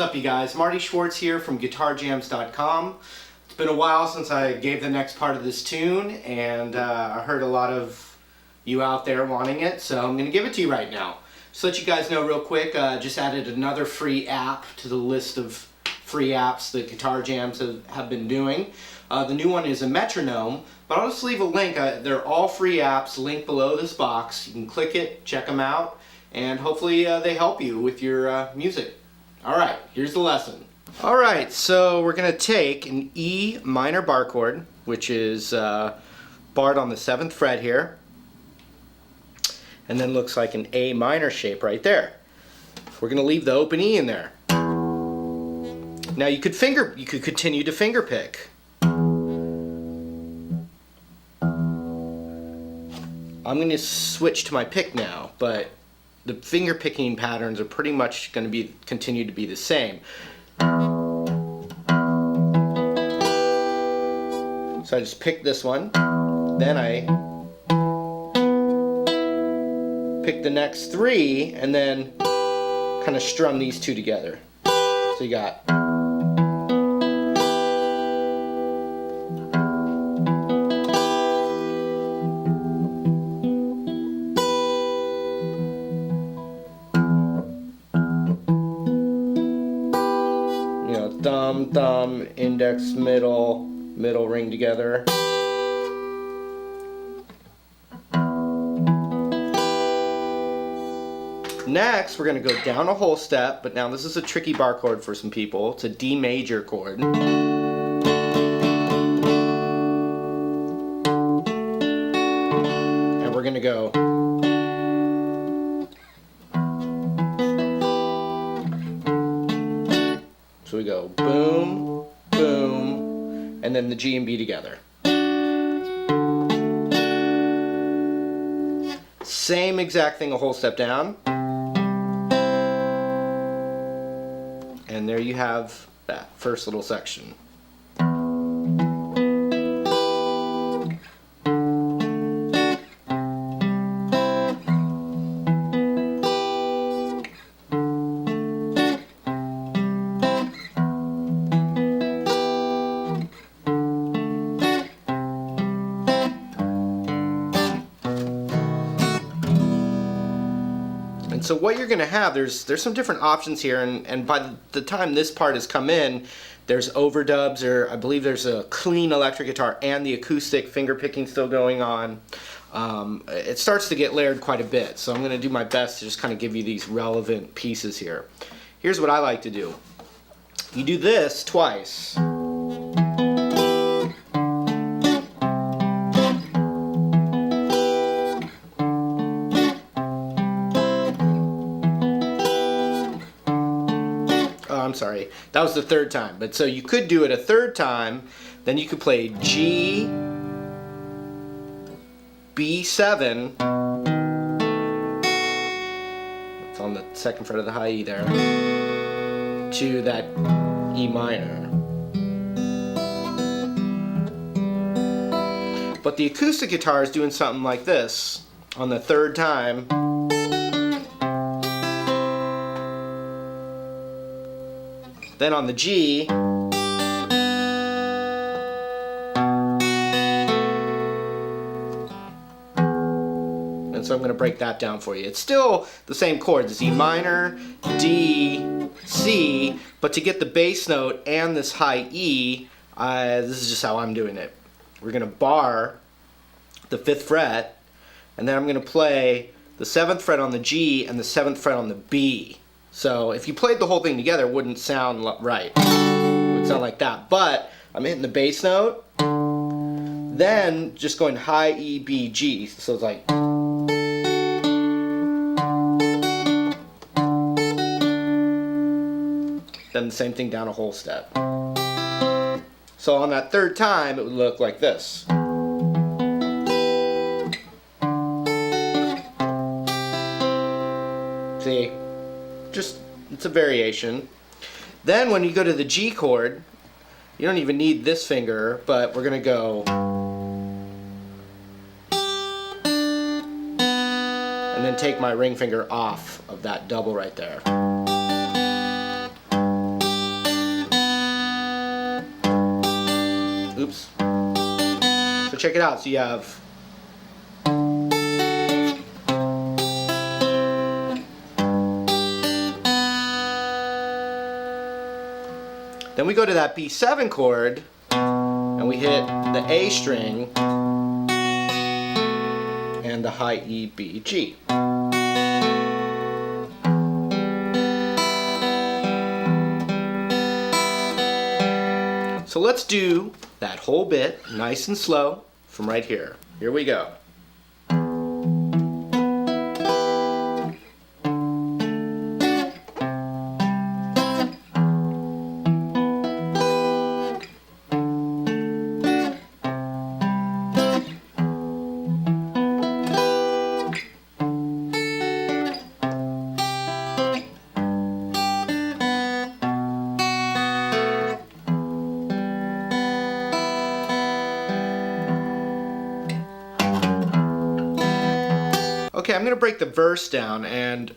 up, you guys? Marty Schwartz here from guitarjamz.com. It's been a while since I gave the next part of this tune, and I heard a lot of you out there wanting it, so I'm going to give it to you right now. Just to let you guys know real quick, just added another free app to the list of free apps that Guitarjamz have been doing. The new one is a metronome, but I'll just leave a link. They're all free apps, link below this box. You can click it, check them out, and hopefully they help you with your music. Alright, here's the lesson. Alright, so we're going to take an E minor bar chord, which is barred on the 7th fret here, and then looks like an A minor shape right there. We're going to leave the open E in there. Now you could continue to finger pick. I'm going to switch to my pick now, but the finger picking patterns are pretty much going to continue to be the same. So I just pick this one, then I pick the next 3, and then kind of strum these two together. So you got thumb, thumb, index, middle ring together. Next, we're going to go down a whole step, but now this is a tricky bar chord for some people. It's a D major chord. And we're going to go so we go boom, boom, and then the G and B together. Same exact thing a whole step down. And there you have that first little section. And so what you're going to have, there's some different options here, and by the time this part has come in, there's overdubs, or I believe there's a clean electric guitar and the acoustic finger picking still going on. It starts to get layered quite a bit, so I'm going to do my best to just kind of give you these relevant pieces here. Here's what I like to do. You do this twice. I'm sorry, that was the 3rd time, but so you could do it a 3rd time, then you could play G, B7, it's on the 2nd fret of the high E there, to that E minor. But the acoustic guitar is doing something like this on the 3rd time. Then on the G, and so I'm going to break that down for you. It's still the same chords. It's E minor, D, C, but to get the bass note and this high E, this is just how I'm doing it. We're going to bar the 5th fret, and then I'm going to play the 7th fret on the G and the 7th fret on the B. So if you played the whole thing together, it wouldn't sound right. It would sound like that. But I'm hitting the bass note, then just going high E, B, G. So it's like. Then the same thing down a whole step. So on that 3rd time, it would look like this. See? Just, it's a variation. Then when you go to the G chord, you don't even need this finger, but we're going to go and then take my ring finger off of that double right there. Oops. So check it out. So you have then we go to that B7 chord and we hit the A string and the high E, B, G. So let's do that whole bit nice and slow from right here. Here we go. Okay, I'm going to break the verse down, and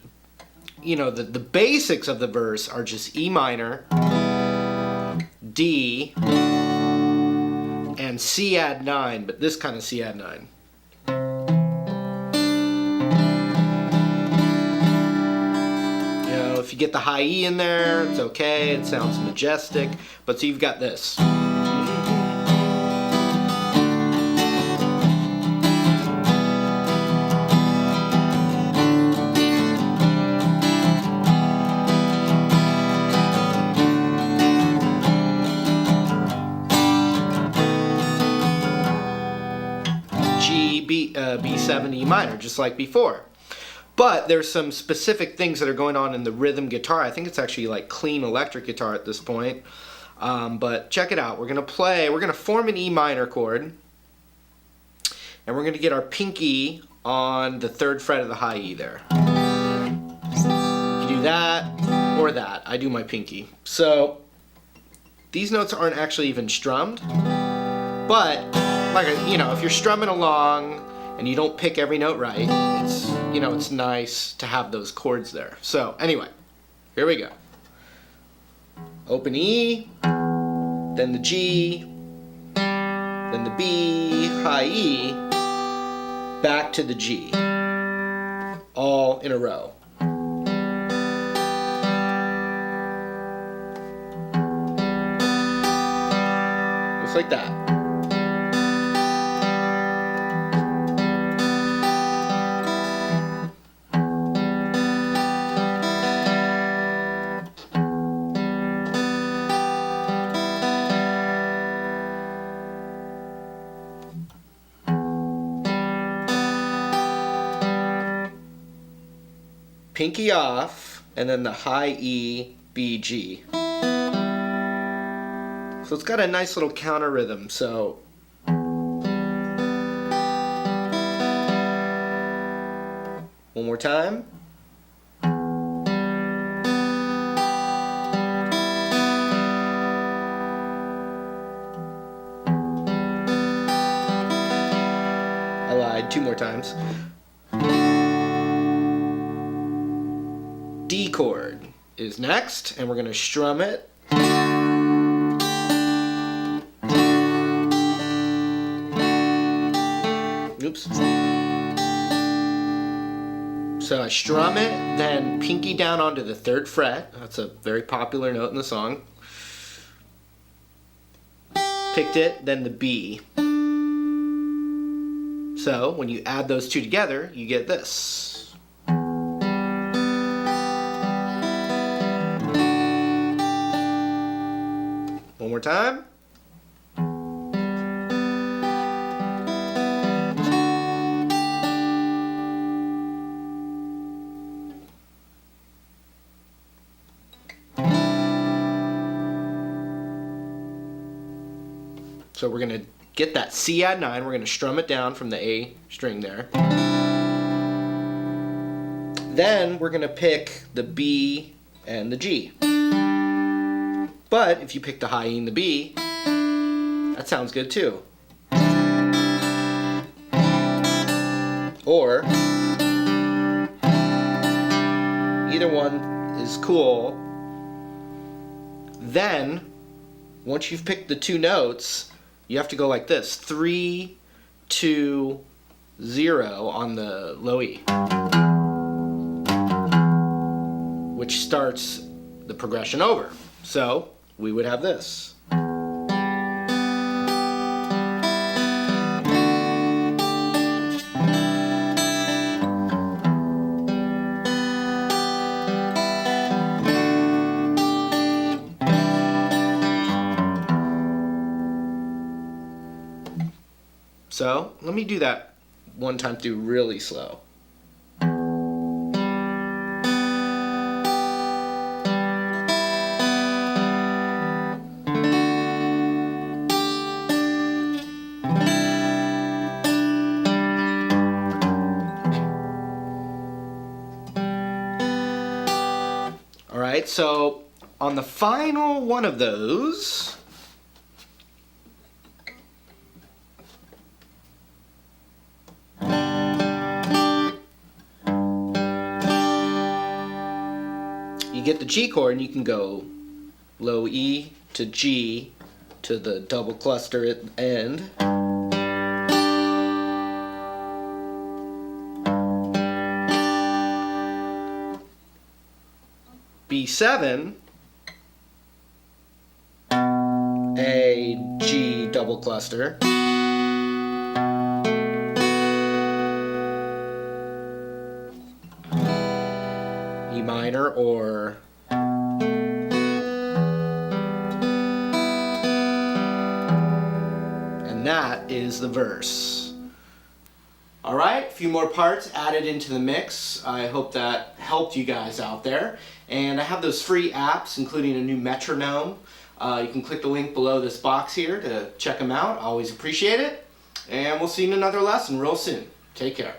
you know, the basics of the verse are just E minor, D, and C add 9, but this kind of C add 9. You know, if you get the high E in there, it's okay, it sounds majestic, but so you've got this. B7, E minor, just like before. But there's some specific things that are going on in the rhythm guitar. I think it's actually like clean electric guitar at this point. But check it out. We're going to form an E minor chord. And we're going to get our pinky on the 3rd fret of the high E there. You can do that or that. I do my pinky. So these notes aren't actually even strummed. But like, you know, if you're strumming along and you don't pick every note right, it's, you know, it's nice to have those chords there. So anyway, here we go. Open E, then the G, then the B, high E, back to the G, all in a row. Just like that. Pinky off, and then the high E, B, G. So it's got a nice little counter rhythm, so one more time. I lied, 2 more times. D chord is next, and we're going to strum it. Oops. So I strum it, then pinky down onto the 3rd fret. That's a very popular note in the song. Picked it, then the B. So when you add those two together, you get this. One more time. So we're going to get that C add 9, we're going to strum it down from the A string there. Then we're going to pick the B and the G. But if you pick the high E and the B, that sounds good too. Or either one is cool. Then, once you've picked the 2 notes, you have to go like this. 3, 2, 0 on the low E, which starts the progression over. So we would have this. So let me do that one time through really slow. All right, so on the final one of those, you get the G chord and you can go low E to G to the double cluster at the end. B7, A, G double cluster. E minor or and that is the verse. Alright, a few more parts added into the mix. I hope that helped you guys out there. And I have those free apps, including a new metronome. You can click the link below this box here to check them out. I always appreciate it. And we'll see you in another lesson real soon. Take care.